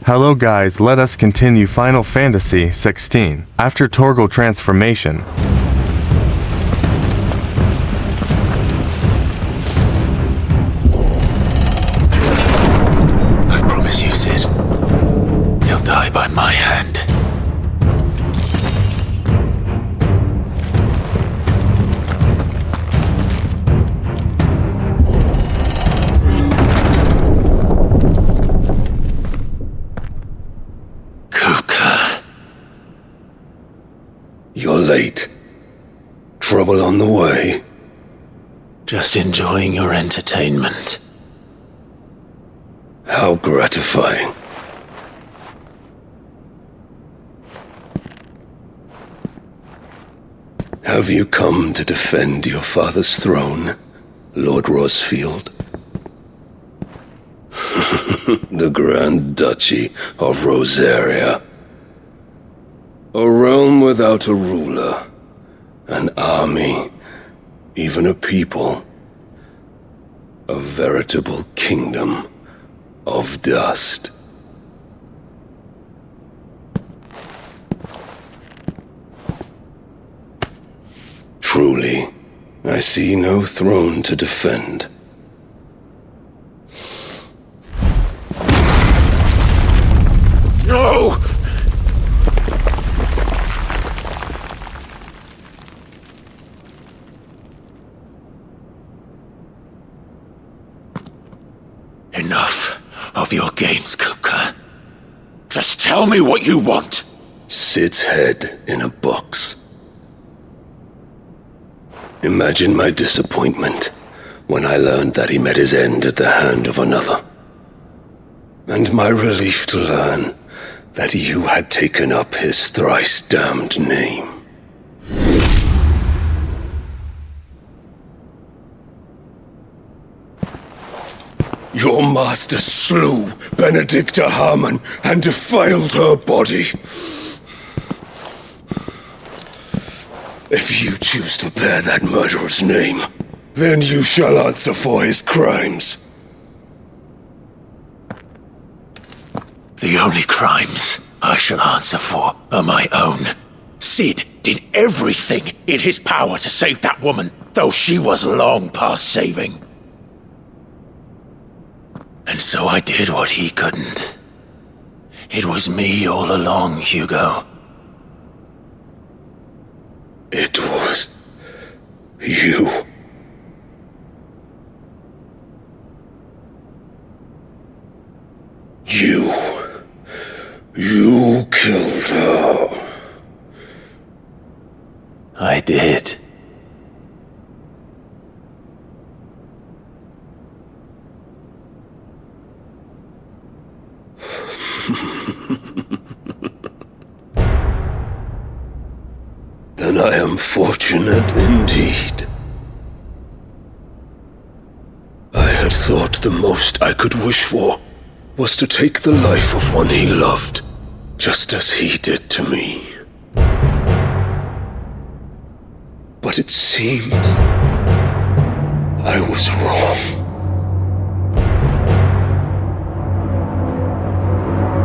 Hello guys, let us continue Final Fantasy 16. After Torgal transformation. I promise you, Sid. He'll die by my hand. Kupka. You're late. Trouble on the way? Just enjoying your entertainment. How gratifying. Have you come to defend your father's throne, Lord Rosfield? The Grand Duchy of Rosaria. A realm without a ruler, an army, even a people. A veritable kingdom of dust. Truly, I see no throne to defend. No! Enough of your games, Kupka. Just tell me what you want. Sid's head in a box. Imagine my disappointment when I learned that he met his end at the hand of another. And my relief to learn that you had taken up his thrice-damned name. Your master slew Benedicta Harmon and defiled her body. If you choose to bear that murderer's name, then you shall answer for his crimes. The only crimes I shall answer for are my own. Sid did everything in his power to save that woman, though she was long past saving. And so I did what he couldn't. It was me all along, Hugo. It was you. You killed her. I did. Then I am fortunate indeed. I had thought the most I could wish for was to take the life of one he loved, just as he did to me. But it seems I was wrong.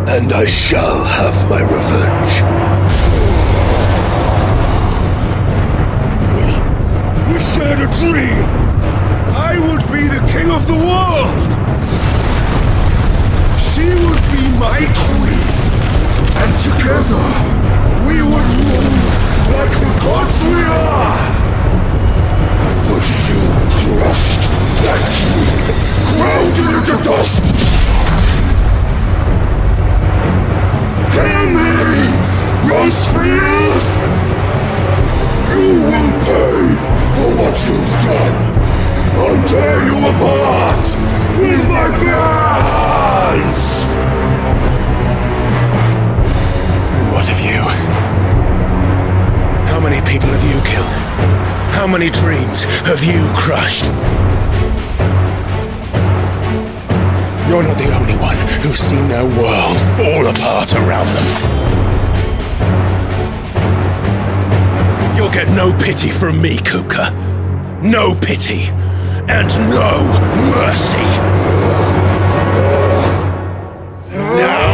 And I shall have my revenge. We shared a dream! I would be the king of the world! She would be my queen! And together, we would rule like the gods we are! But you crushed that dream, ground it into dust! Hear me, Rosefield! You will pay for what you've done! I'll tear you apart with my bare hands! And what of you? How many people have you killed? How many dreams have you crushed? You're not the only one who's seen their world fall apart around them. You'll get no pity from me, Kupka. No pity. And no mercy. Now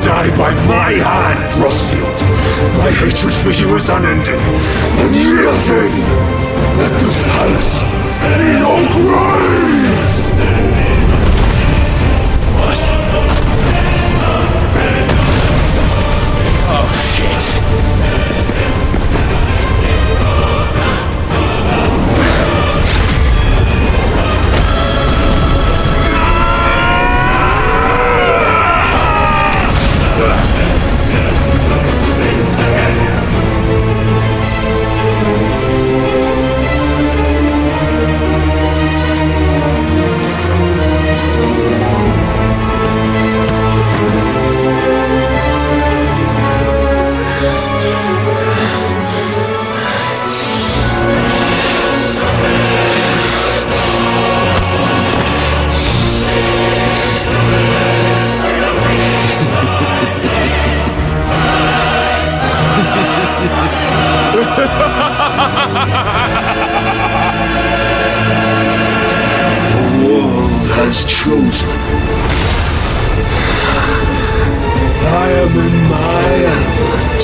die by my hand, Frostfield. My hatred for you is unending, unyielding. Let this palace be your grave! What? Oh, shit. Has chosen. I am in my element.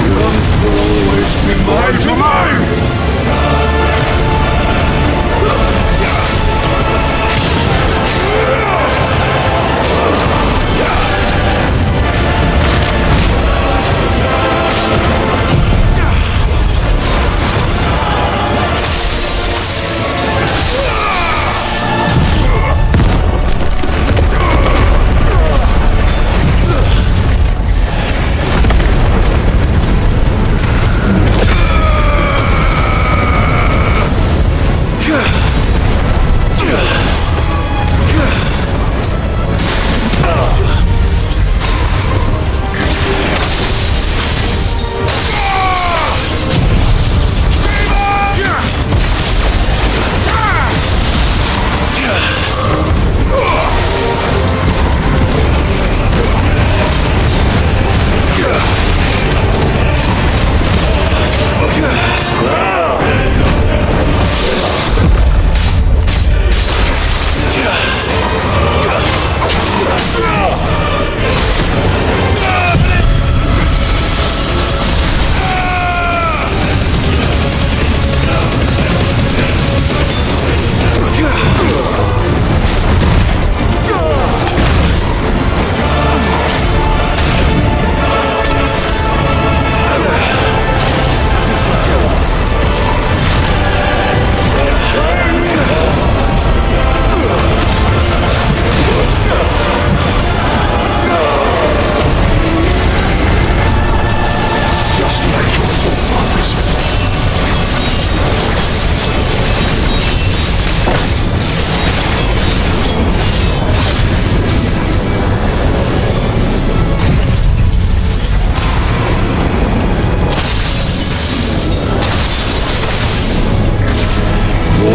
Young will always be my domain!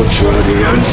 Journey and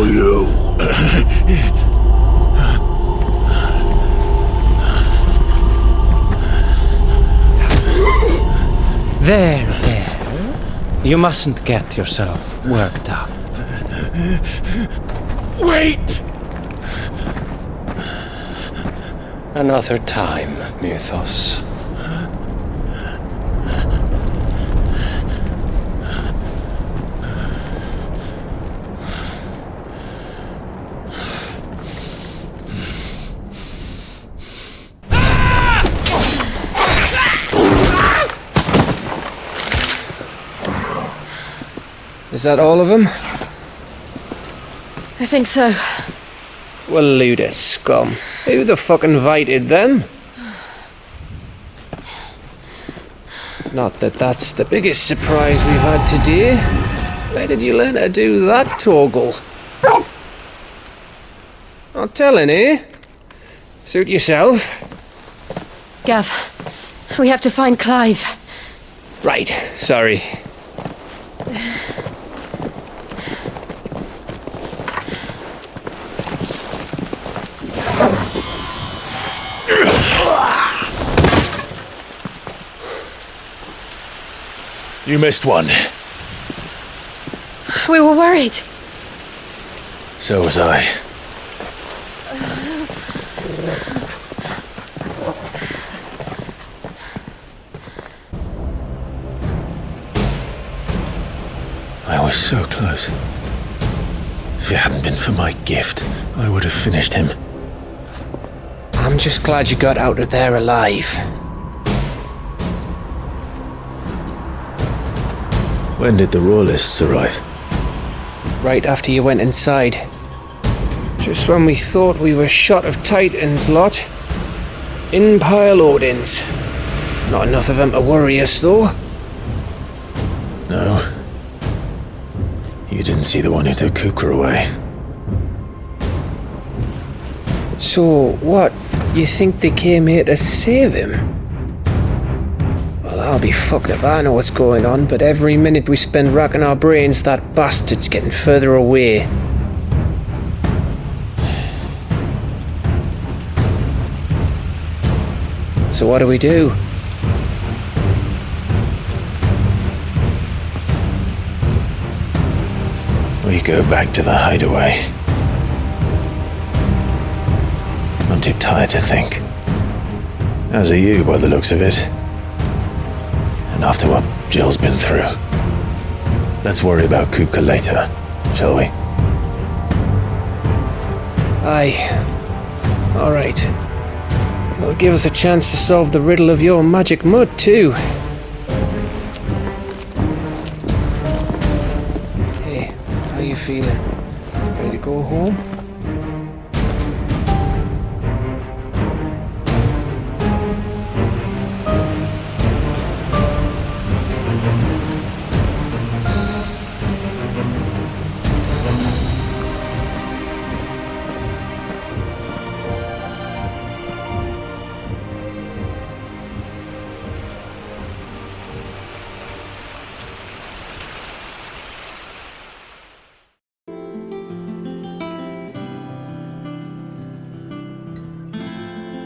for you. There. You mustn't get yourself worked up. Wait! Another time, Mythos. Is that all of them? I think so. Well, load of scum. Who the fuck invited them? Not that that's the biggest surprise we've had today. Where did you learn to do that, Torgal? Not telling, eh? Suit yourself. Gav, we have to find Clive. Right, sorry. You missed one. We were worried. So was I. I was so close. If it hadn't been for my gift, I would have finished him. I'm just glad you got out of there alive. When did the Royalists arrive? Right after you went inside. Just when we thought we were shot of Titans, lot. In pile Odins. Not enough of them to worry us, though. No. You didn't see the one who took Kupka away. So, what? You think they came here to save him? Well, I'll be fucked if I know what's going on, but every minute we spend racking our brains, that bastard's getting further away. So what do we do? We go back to the hideaway. I'm too tired to think. As are you, by the looks of it. And after what Jill's been through. Let's worry about Kupka later, shall we? Aye. Alright. It'll give us a chance to solve the riddle of your magic mud, too. Hey, how you feeling? Ready to go home?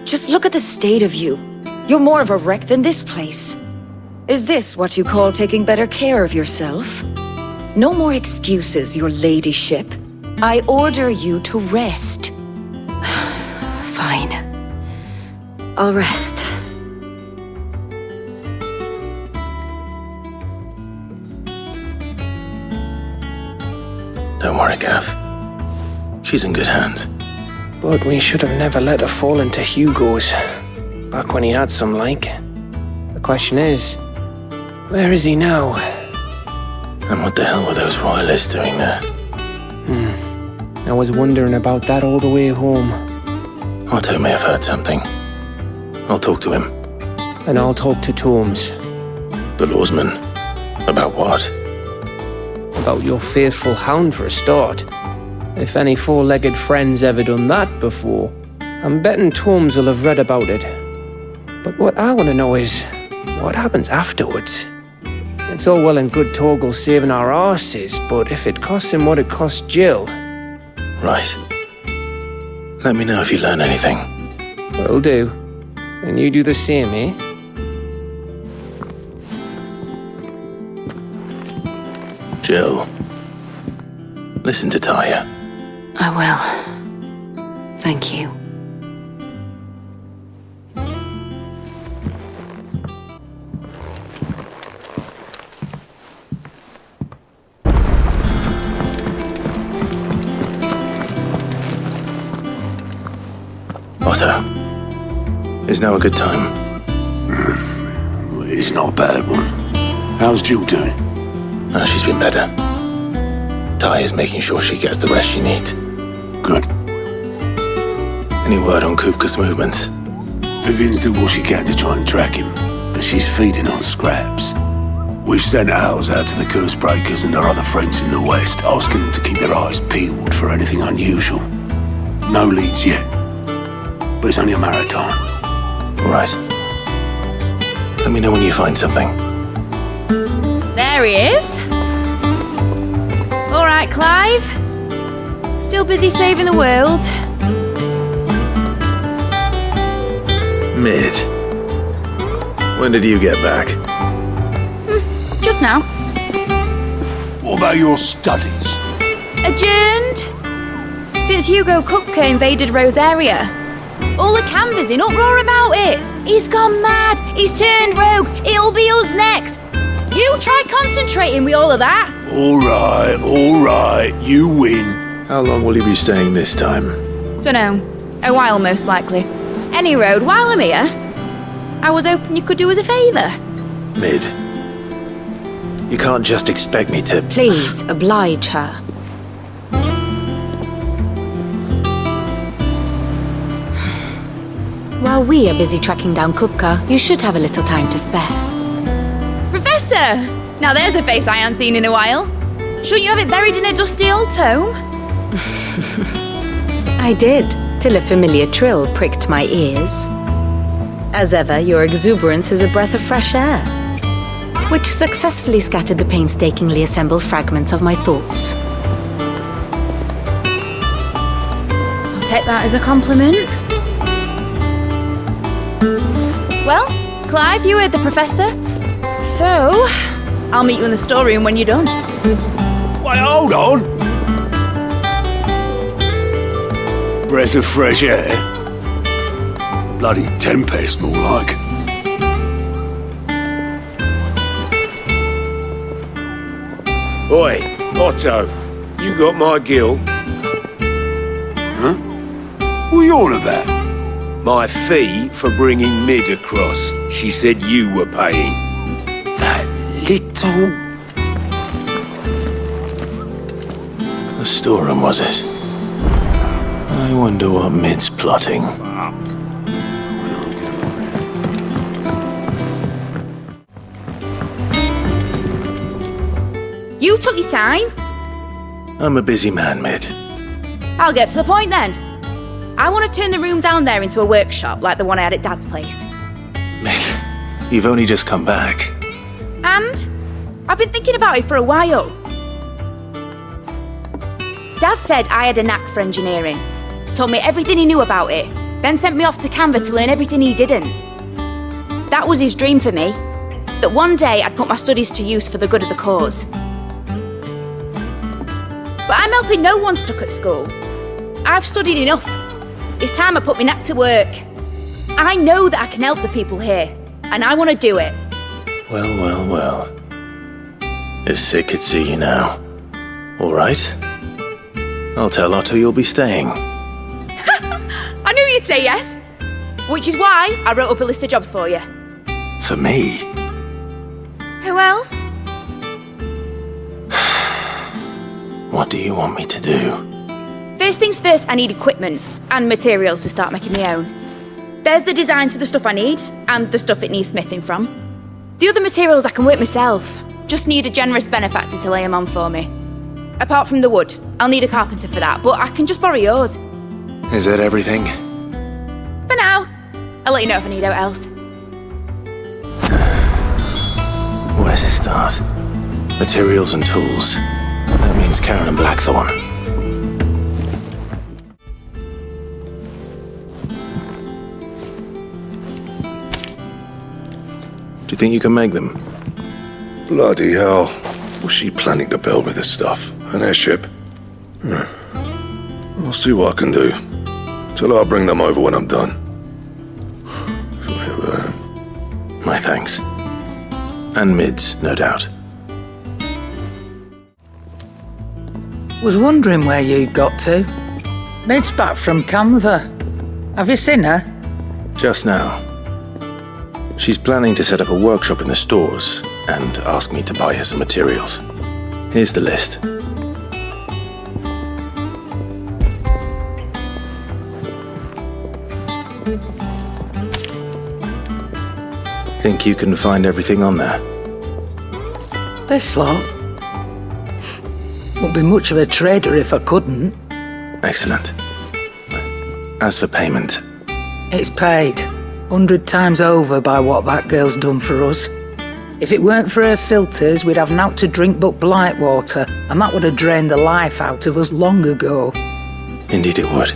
Just look at the state of you. You're more of a wreck than this place. Is this what you call taking better care of yourself? No more excuses, your ladyship. I order you to rest. Fine. I'll rest. Don't worry, Gav. She's in good hands. But we should have never let her fall into Hugo's. Back when he had some like. The question is, where is he now? And what the hell were those royalists doing there? I was wondering about that all the way home. Otto may have heard something. I'll talk to him. And I'll talk to Tomes. The lawsman. About what? About your faithful hound for a start. If any four-legged friend's ever done that before, I'm betting Tomes will have read about it. But what I want to know is, what happens afterwards? It's all well and good Torgal saving our arses, but if it costs him what it cost Jill, Right. Let me know if you learn anything. Will do. And you do the same, eh? Jill, listen to Taya. I will. Thank you. Otto, is now a good time? It's not a bad one. How's Jill doing? She's been better. Taya's making sure she gets the rest she needs. Good. Any word on Kupka's movements? Vivian's doing what she can to try and track him, but she's feeding on scraps. We've sent ours out to the curse breakers and our other friends in the west, asking them to keep their eyes peeled for anything unusual. No leads yet, but it's only a matter of time. Right. Let me know when you find something. There he is. All right, Clive. Still busy saving the world. Mid. When did you get back? Just now. What about your studies? Adjourned. Since Hugo Kupka invaded Rosaria. All the canvassers in uproar about it. He's gone mad. He's turned rogue. It'll be us next. You try concentrating with all of that. All right, you win. How long will you be staying this time? Dunno. A while, most likely. Any road, while I'm here, I was hoping you could do us a favour. Mid. You can't just expect me to... Please, oblige her. While we are busy tracking down Kupka, you should have a little time to spare. Professor! Now there's a face I haven't seen in a while. Shouldn't you have it buried in a dusty old tome? I did, till a familiar trill pricked my ears. As ever, your exuberance is a breath of fresh air, which successfully scattered the painstakingly assembled fragments of my thoughts. I'll take that as a compliment. Well, Clive, you heard the professor. So, I'll meet you in the storeroom when you're done. Wait, hold on. Breath of fresh air. Bloody tempest, more like. Oi, Otto, you got my gill? Huh? What are you on about? My fee for bringing Mid across. She said you were paying. That little... The storeroom, was it? I wonder what Mid's plotting. You took your time. I'm a busy man, Mid. I'll get to the point then. I want to turn the room down there into a workshop like the one I had at Dad's place. Mid, you've only just come back. And I've been thinking about it for a while. Dad said I had a knack for engineering, told me everything he knew about it, then sent me off to Canva to learn everything he didn't. That was his dream for me, that one day I'd put my studies to use for the good of the cause. But I'm helping no one stuck at school. I've studied enough. It's time I put my knack to work. I know that I can help the people here, and I want to do it. Well. If Sid could see you now. All right. I'll tell Otto you'll be staying. I knew you'd say yes. Which is why I wrote up a list of jobs for you. For me? Who else? What do you want me to do? First things first, I need equipment and materials to start making my own. There's the designs for the stuff I need and the stuff it needs smithing from. The other materials I can work myself. Just need a generous benefactor to lay them on for me. Apart from the wood, I'll need a carpenter for that, but I can just borrow yours. Is that everything? For now. I'll let you know if I need out else. Where to start? Materials and tools. That means Karen and Blackthorn. Do you think you can make them? Bloody hell. What's she planning to build with this stuff? An airship? I'll see what I can do. Till I'll bring them over when I'm done. My thanks. And mids, no doubt. Was wondering where you'd got to. Mid's back from Canva. Have you seen her? Just now. She's planning to set up a workshop in the stores and ask me to buy her some materials. Here's the list. Think you can find everything on there? This lot? Wouldn't be much of a trader if I couldn't. Excellent. As for payment, It's paid 100 times over by what that girl's done for us. If it weren't for her filters, we'd have naught to drink but blight water, and that would have drained the life out of us long ago. indeed it would.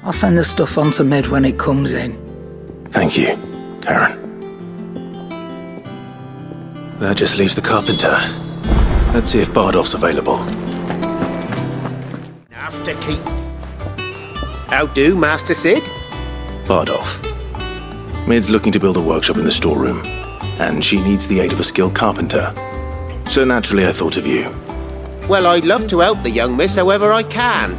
I'll send the stuff on to Mid when it comes in. Thank you, Karen. That just leaves the carpenter. Let's see if Bardolph's available. Have to keep. How do, Master Sid? Bardolph. Mid's looking to build a workshop in the storeroom, and she needs the aid of a skilled carpenter. So naturally I thought of you. Well, I'd love to help the young miss however I can.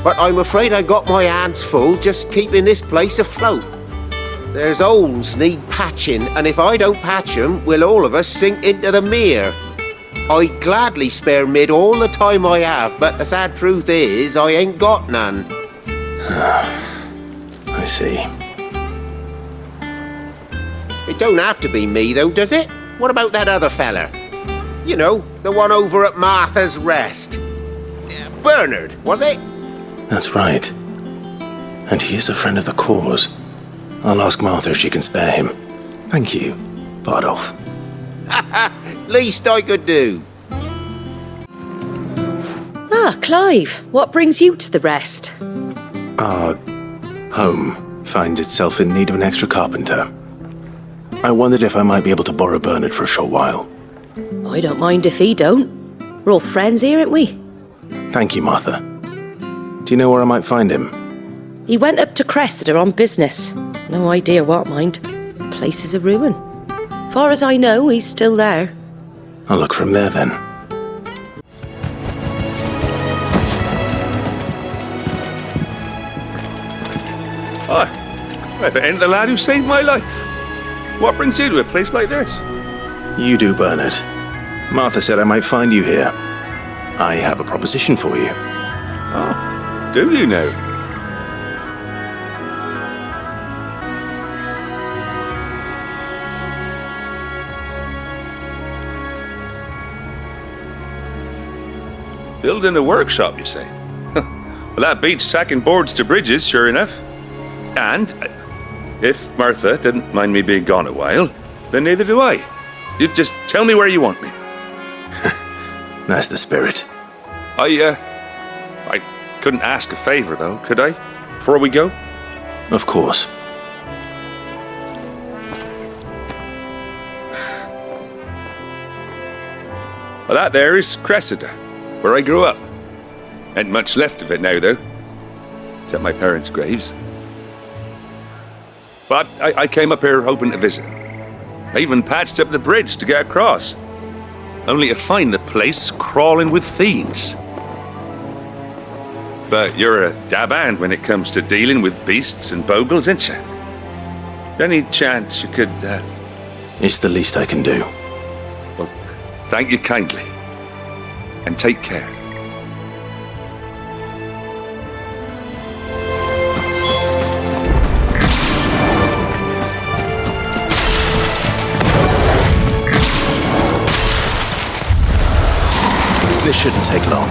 But I'm afraid I got my hands full just keeping this place afloat. There's holes need patching, and if I don't patch them, we'll all of us sink into the mere. I'd gladly spare Mid all the time I have, but the sad truth is, I ain't got none. I see. It don't have to be me, though, does it? What about that other fella? You know, the one over at Martha's Rest. Bernard, was it? That's right. And he is a friend of the cause. I'll ask Martha if she can spare him. Thank you, Bardolph. Least I could do. Ah, Clive, what brings you to the Rest? Our home finds itself in need of an extra carpenter. I wondered if I might be able to borrow Bernard for a short while. I don't mind if he don't. We're all friends here, aren't we? Thank you, Martha. Do you know where I might find him? He went up to Cressida on business. No idea what, mind. Place is a ruin. Far as I know, he's still there. I'll look for him there then. Hi. If it ain't the lad who saved my life. What brings you to a place like this? You do, Bernard. Martha said I might find you here. I have a proposition for you. Oh, do you now? Building a workshop, you say? Well, that beats tacking boards to bridges, sure enough. And if Martha didn't mind me being gone a while, then neither do I. You just tell me where you want me. That's the spirit. I couldn't ask a favor, though, could I? Before we go? Of course. Well, that there is Cressida, where I grew up. Ain't much left of it now, though. Except my parents' graves. But I came up here hoping to visit. I even patched up the bridge to get across. Only to find the place crawling with fiends. But you're a dab hand when it comes to dealing with beasts and bogles, ain't you? Any chance you could, It's the least I can do. Well, thank you kindly. And take care. This shouldn't take long.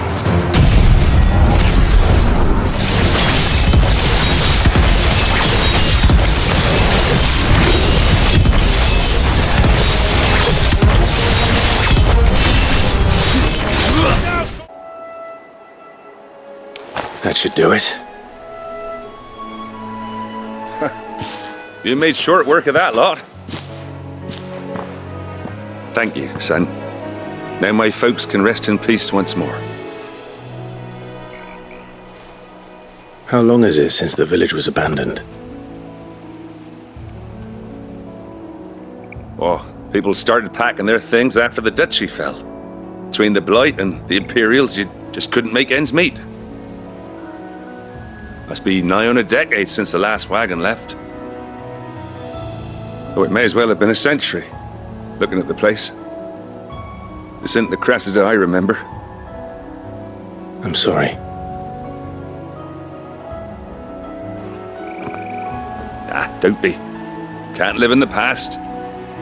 That should do it. You made short work of that lot. Thank you, son. Now my folks can rest in peace once more. How long is it since the village was abandoned? Oh, people started packing their things after the duchy fell. Between the Blight and the Imperials, you just couldn't make ends meet. Must be nigh on a decade since the last wagon left. Oh, it may as well have been a century, looking at the place. This isn't the Cressida I remember. I'm sorry. Don't be. Can't live in the past,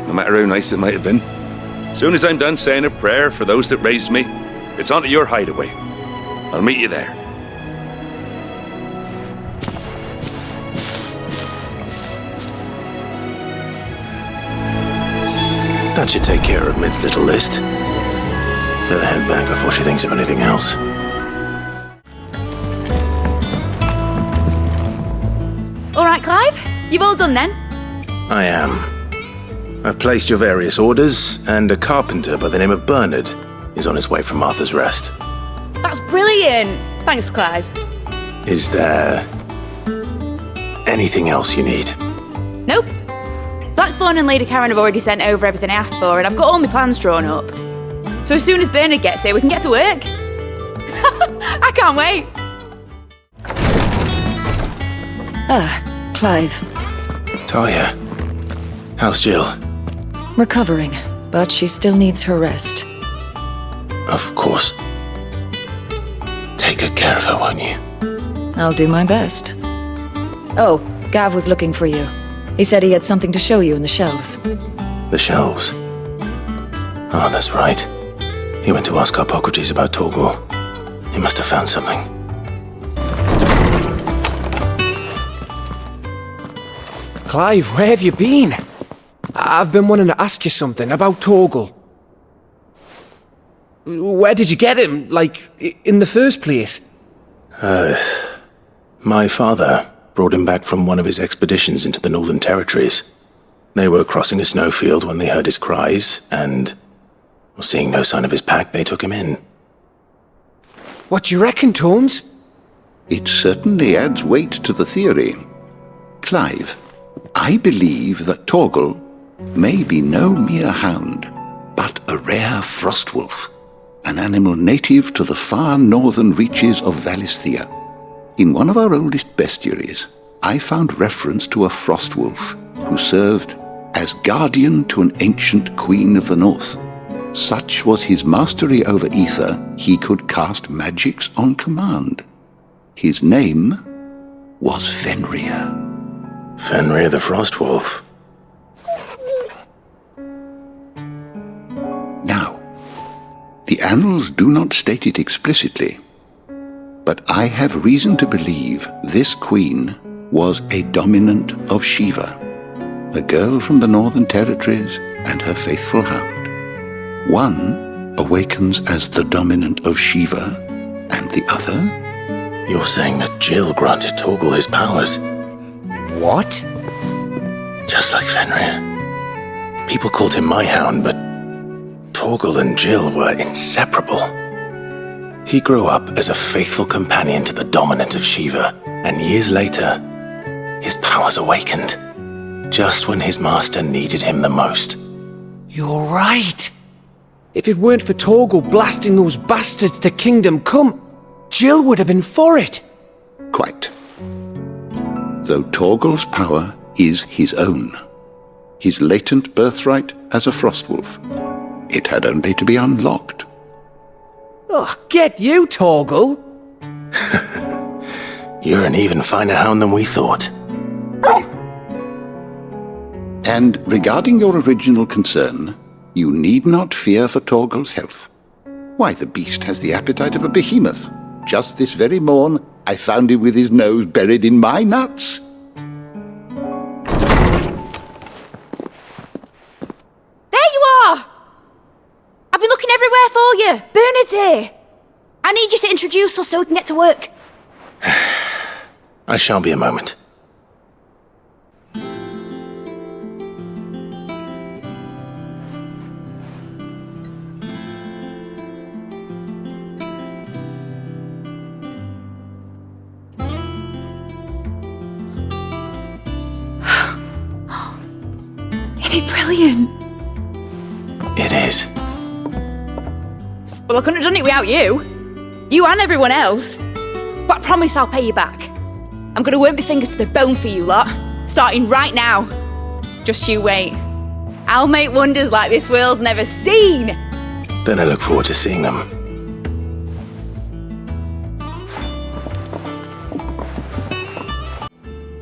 no matter how nice it might have been. Soon as I'm done saying a prayer for those that raised me, it's on to your hideaway. I'll meet you there. That should take care of Mid's little list. Better head back before she thinks of anything else. All right, Clive? You've all done then? I am. I've placed your various orders, and a carpenter by the name of Bernard is on his way from Martha's Rest. That's brilliant! Thanks, Clive. Is there anything else you need? Nope. Blackthorn and Lady Karen have already sent over everything I asked for, and I've got all my plans drawn up. So as soon as Bernard gets here, we can get to work. I can't wait. Clive. Talia, how's Jill? Recovering, but she still needs her rest. Of course. Take good care of her, won't you? I'll do my best. Oh, Gav was looking for you. He said he had something to show you in the shelves. The shelves? Oh, that's right. He went to ask Harpocrates about Torgor. He must have found something. Clive, where have you been? I've been wanting to ask you something about Torgal. Where did you get him, like, in the first place? My father brought him back from one of his expeditions into the Northern Territories. They were crossing a snowfield when they heard his cries, and, seeing no sign of his pack, they took him in. What do you reckon, Tomes? It certainly adds weight to the theory. Clive, I believe that Torgal may be no mere hound, but a rare frostwolf, an animal native to the far northern reaches of Valisthea. In one of our oldest bestiaries, I found reference to a frostwolf who served as guardian to an ancient queen of the north. Such was his mastery over ether, he could cast magics on command. His name was Fenrir. Fenrir the Frostwolf. Now, the annals do not state it explicitly, but I have reason to believe this queen was a dominant of Shiva, a girl from the Northern Territories and her faithful hound. One awakens as the dominant of Shiva, and the other? You're saying that Jill granted Torgal his powers? What? Just like Fenrir. People called him my hound, but Torgal and Jill were inseparable. He grew up as a faithful companion to the dominant of Shiva, and years later, his powers awakened, just when his master needed him the most. You're right. If it weren't for Torgal blasting those bastards to Kingdom Come, Jill would have been for it. Quite. Though Torgal's power is his own, his latent birthright as a frostwolf, it had only to be unlocked. Oh, get you, Torgal! You're an even finer hound than we thought. And regarding your original concern, you need not fear for Torgal's health. Why, the beast has the appetite of a behemoth. Just this very morn, I found him with his nose buried in my nuts. There you are! I've been looking everywhere for you. Bernard's here. I need you to introduce us so we can get to work. I shan't be a moment. Isn't it brilliant? It is. Well, I couldn't have done it without you. You and everyone else. But I promise I'll pay you back. I'm gonna work my fingers to the bone for you lot, starting right now. Just you wait. I'll make wonders like this world's never seen. Then I look forward to seeing them.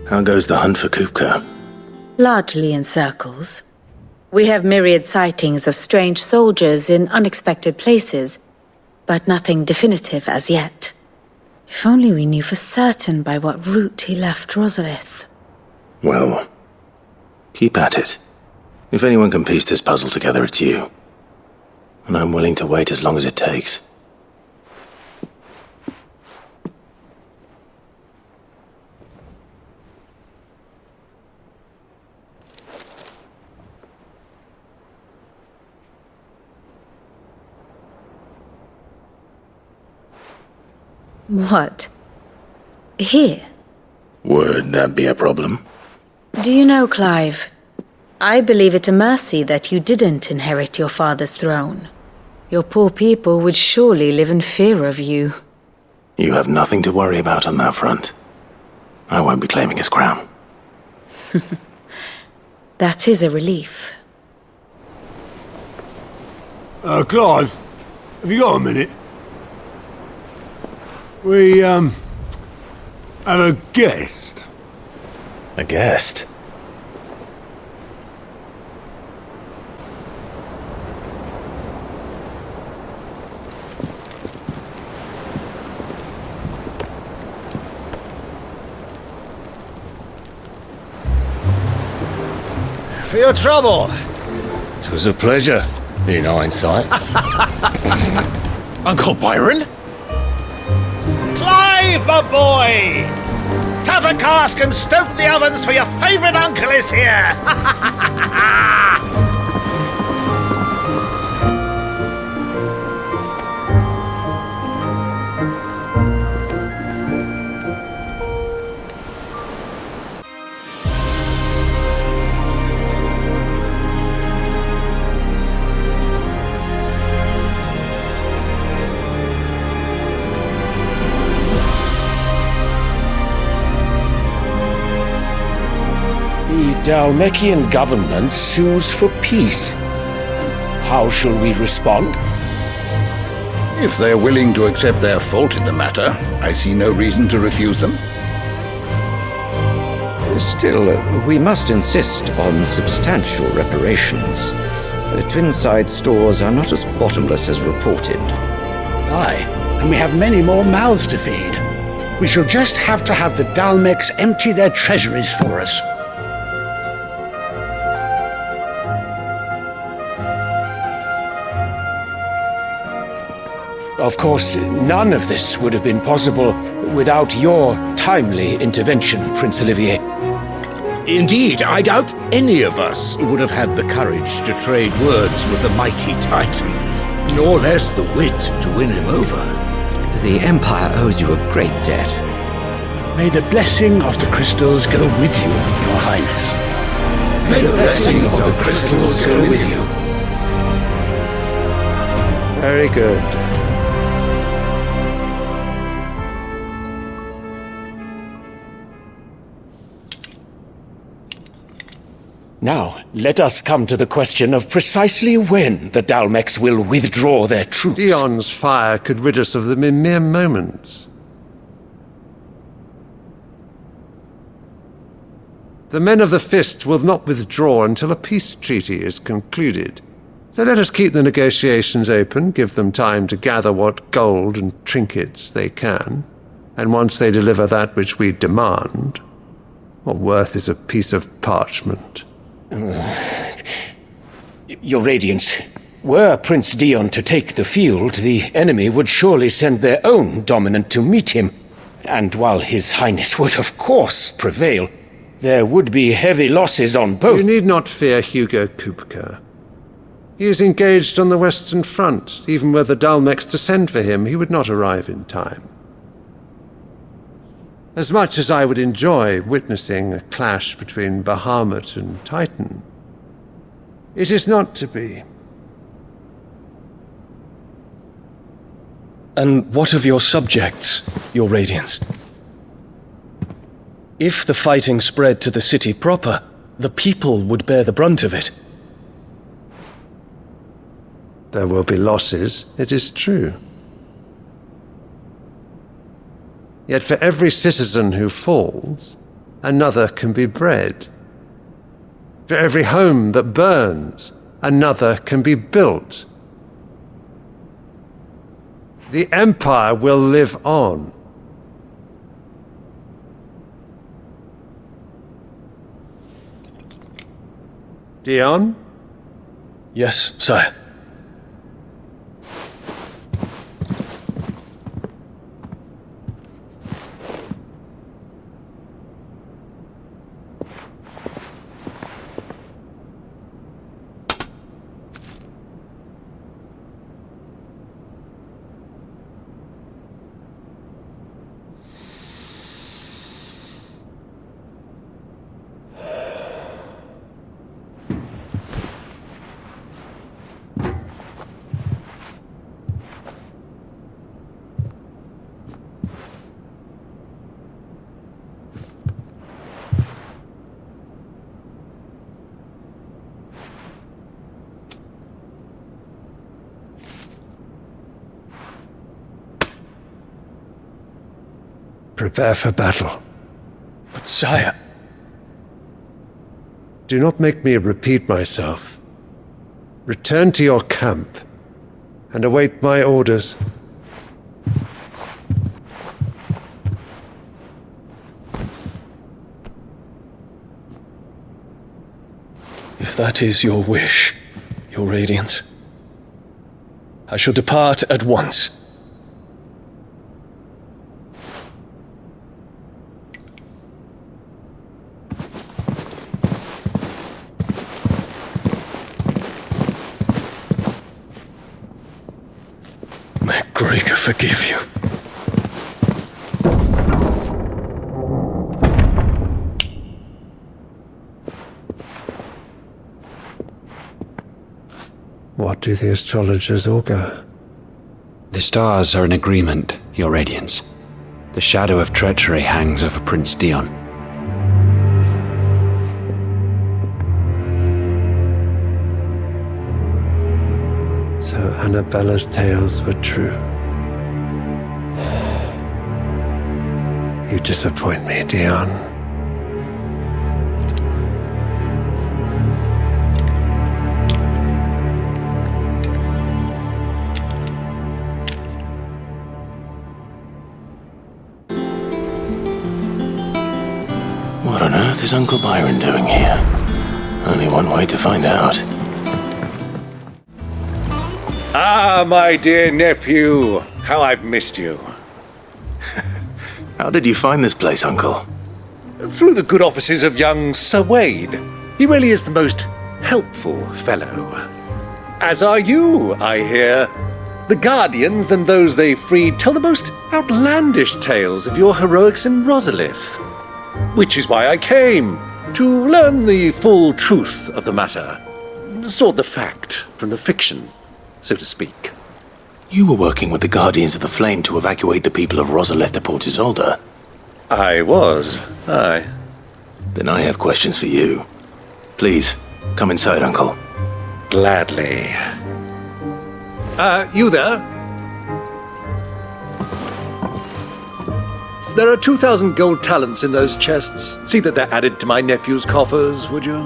How goes the hunt for Kupka? Largely in circles. We have myriad sightings of strange soldiers in unexpected places, but nothing definitive as yet. If only we knew for certain by what route he left Rosalith. Well, keep at it. If anyone can piece this puzzle together, it's you. And I'm willing to wait as long as it takes. What? Here? Would that be a problem? Do you know, Clive? I believe it a mercy that you didn't inherit your father's throne. Your poor people would surely live in fear of you. You have nothing to worry about on that front. I won't be claiming his crown. That is a relief. Clive, have you got a minute? We, have a guest. A guest? For your trouble. 'Twas a pleasure, in hindsight. Uncle Byron? Clive, my boy! Tap a cask and stoke the ovens, for your favourite uncle is here! The Dalmekian government sues for peace. How shall we respond? If they're willing to accept their fault in the matter, I see no reason to refuse them. Still, we must insist on substantial reparations. The Twinside stores are not as bottomless as reported. Aye, and we have many more mouths to feed. We shall just have to have the Dalmeks empty their treasuries for us. Of course, none of this would have been possible without your timely intervention, Prince Olivier. Indeed, I doubt any of us would have had the courage to trade words with the mighty Titan, nor less the wit to win him over. The Empire owes you a great debt. May the blessing of the crystals go with you, Your Highness. May the blessing of the crystals go with you. Very good. Now, let us come to the question of precisely when the Dalmeks will withdraw their troops. Dion's fire could rid us of them in mere moments. The men of the Fist will not withdraw until a peace treaty is concluded. So let us keep the negotiations open, give them time to gather what gold and trinkets they can, and once they deliver that which we demand, what worth is a piece of parchment? Your Radiance, were Prince Dion to take the field, the enemy would surely send their own dominant to meet him. And while His Highness would of course prevail, there would be heavy losses on both. You need not fear Hugo Kupka. He is engaged on the Western Front. Even were the Dalmeks to send for him, he would not arrive in time. As much as I would enjoy witnessing a clash between Bahamut and Titan, It is not to be. And what of your subjects, your Radiance? If the fighting spread to the city proper, the people would bear the brunt of it. There will be losses, it is true. Yet for every citizen who falls, another can be bred. For every home that burns, another can be built. The Empire will live on. Dion? Yes, sire. Prepare for battle. But sire... Do not make me repeat myself. Return to your camp and await my orders. If that is your wish, your Radiance, I shall depart at once. May Gregor forgive you. What do the astrologers augur? The stars are in agreement, Your Radiance. The shadow of treachery hangs over Prince Dion. So Annabella's tales were true. You disappoint me, Dion. What on earth is Uncle Byron doing here? Only one way to find out. Ah, my dear nephew, how I've missed you. How did you find this place, Uncle? Through the good offices of young Sir Wade. He really is the most helpful fellow. As are you, I hear. The Guardians and those they freed tell the most outlandish tales of your heroics in Rosalith. Which is why I came, to learn the full truth of the matter. Sort the fact from the fiction, so to speak. You were working with the Guardians of the Flame to evacuate the people of Rosalith to Port Isolde. I was, aye. Then I have questions for you. Please, come inside, Uncle. Gladly. You there? There are 2,000 gold talents in those chests. See that they're added to my nephew's coffers, would you?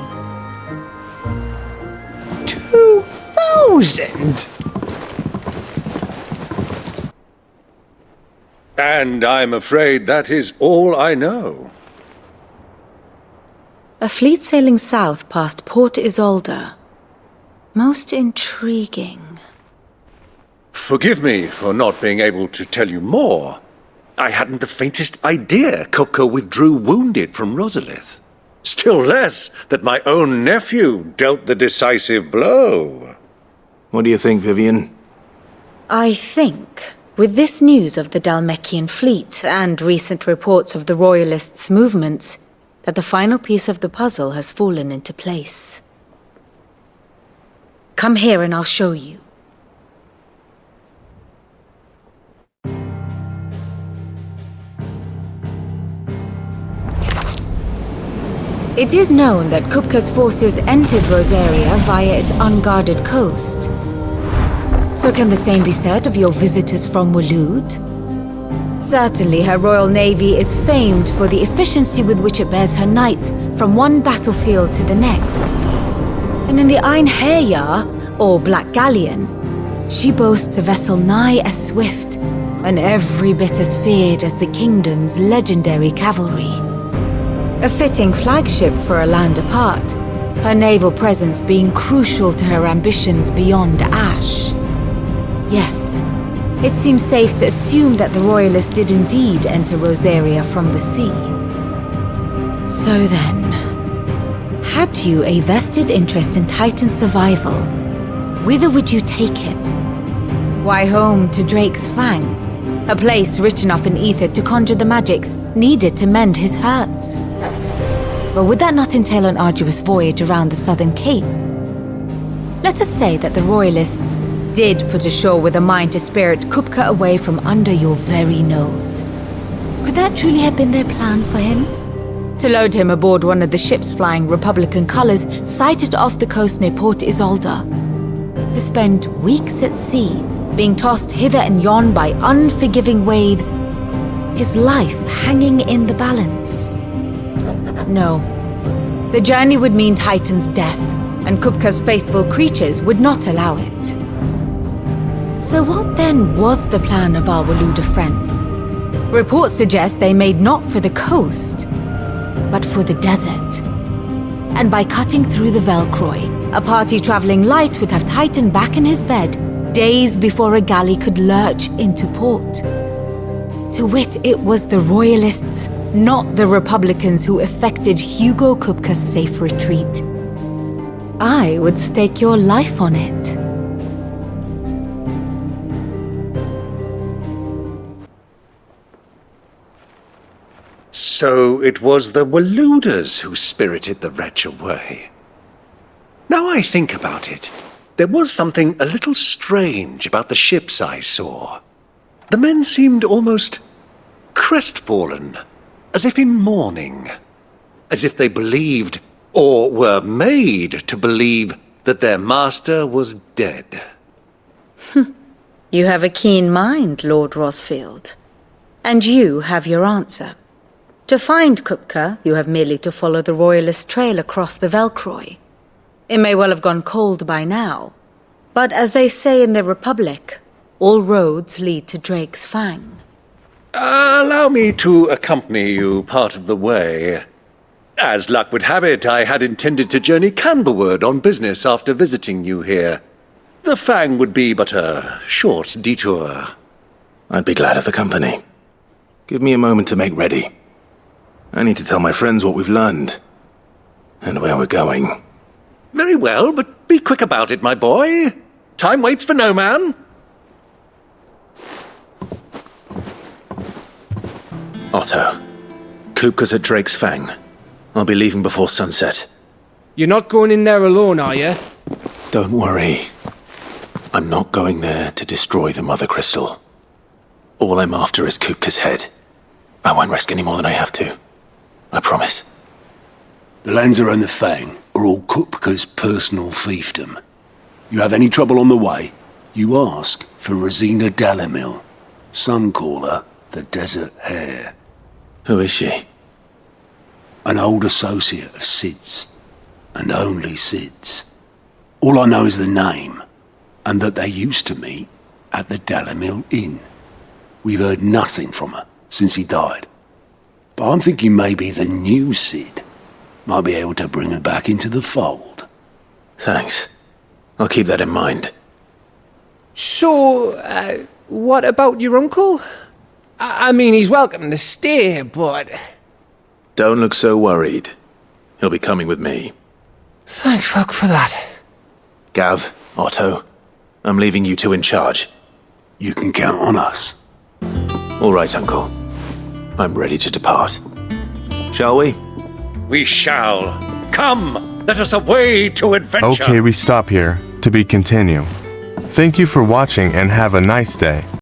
2,000? And I'm afraid that is all I know. A fleet sailing south past Port Isolde. Most intriguing. Forgive me for not being able to tell you more. I hadn't the faintest idea Kupka withdrew wounded from Rosalith. Still less that my own nephew dealt the decisive blow. What do you think, Vivian? I think, with this news of the Dhalmekian fleet and recent reports of the Royalists' movements, that the final piece of the puzzle has fallen into place. Come here and I'll show you. It is known that Kupka's forces entered Rosaria via its unguarded coast. So can the same be said of your visitors from Waloed? Certainly her royal navy is famed for the efficiency with which it bears her knights from one battlefield to the next. And in the Einherjar, or Black Galleon, she boasts a vessel nigh as swift and every bit as feared as the kingdom's legendary cavalry. A fitting flagship for a land apart, her naval presence being crucial to her ambitions beyond Ash. Yes, it seems safe to assume that the Royalists did indeed enter Rosaria from the sea. So then, had you a vested interest in Titan's survival, whither would you take him? Why, home to Drake's Fang, a place rich enough in ether to conjure the magics needed to mend his hurts. But would that not entail an arduous voyage around the southern cape? Let us say that the Royalists did put ashore with a mind to spirit Kupka away from under your very nose. Could that truly have been their plan for him? To load him aboard one of the ships flying Republican colors sighted off the coast near Port Isolde? To spend weeks at sea, being tossed hither and yon by unforgiving waves, his life hanging in the balance? No. The journey would mean Titan's death, and Kupka's faithful creatures would not allow it. So what then was the plan of our Waluda friends? Reports suggest they made not for the coast, but for the desert. And by cutting through the Velcroy, a party traveling light would have Titan back in his bed days before a galley could lurch into port. To wit, it was the Royalists, not the Republicans, who effected Hugo Kupka's safe retreat. I would stake your life on it. So it was the Waludas who spirited the wretch away. Now I think about it, there was something a little strange about the ships I saw. The men seemed almost crestfallen, as if in mourning, as if they believed, or were made to believe, that their master was dead. You have a keen mind, Lord Rosfield. And you have your answer. To find Kupka, you have merely to follow the Royalist trail across the Velcroy. It may well have gone cold by now, but as they say in the Republic, all roads lead to Drake's Fang. Allow me to accompany you part of the way. As luck would have it, I had intended to journey Canberward on business after visiting you here. The Fang would be but a short detour. I'd be glad of the company. Give me a moment to make ready. I need to tell my friends what we've learned, and where we're going. Very well, but be quick about it, my boy. Time waits for no man. Otto, Kupka's at Drake's Fang. I'll be leaving before sunset. You're not going in there alone, are you? Don't worry. I'm not going there to destroy the Mother Crystal. All I'm after is Kupka's head. I won't risk any more than I have to. I promise. The Lanza and the Fang are all Kupka's personal fiefdom. You have any trouble on the way, you ask for Rosina Dalamil. Some call her the Desert Hare. Who is she? An old associate of Sid's, and only Sid's. All I know is the name, and that they used to meet at the Dalamil Inn. We've heard nothing from her since he died. But I'm thinking maybe the new Sid might be able to bring her back into the fold. Thanks. I'll keep that in mind. So, what about your uncle? I mean, he's welcome to stay, but... Don't look so worried. He'll be coming with me. Thank fuck for that. Gav, Otto, I'm leaving you two in charge. You can count on us. All right, Uncle. I'm ready to depart. Shall we? We shall. Come, let us away to adventure. Okay, we stop here. To be continued. Thank you for watching and have a nice day.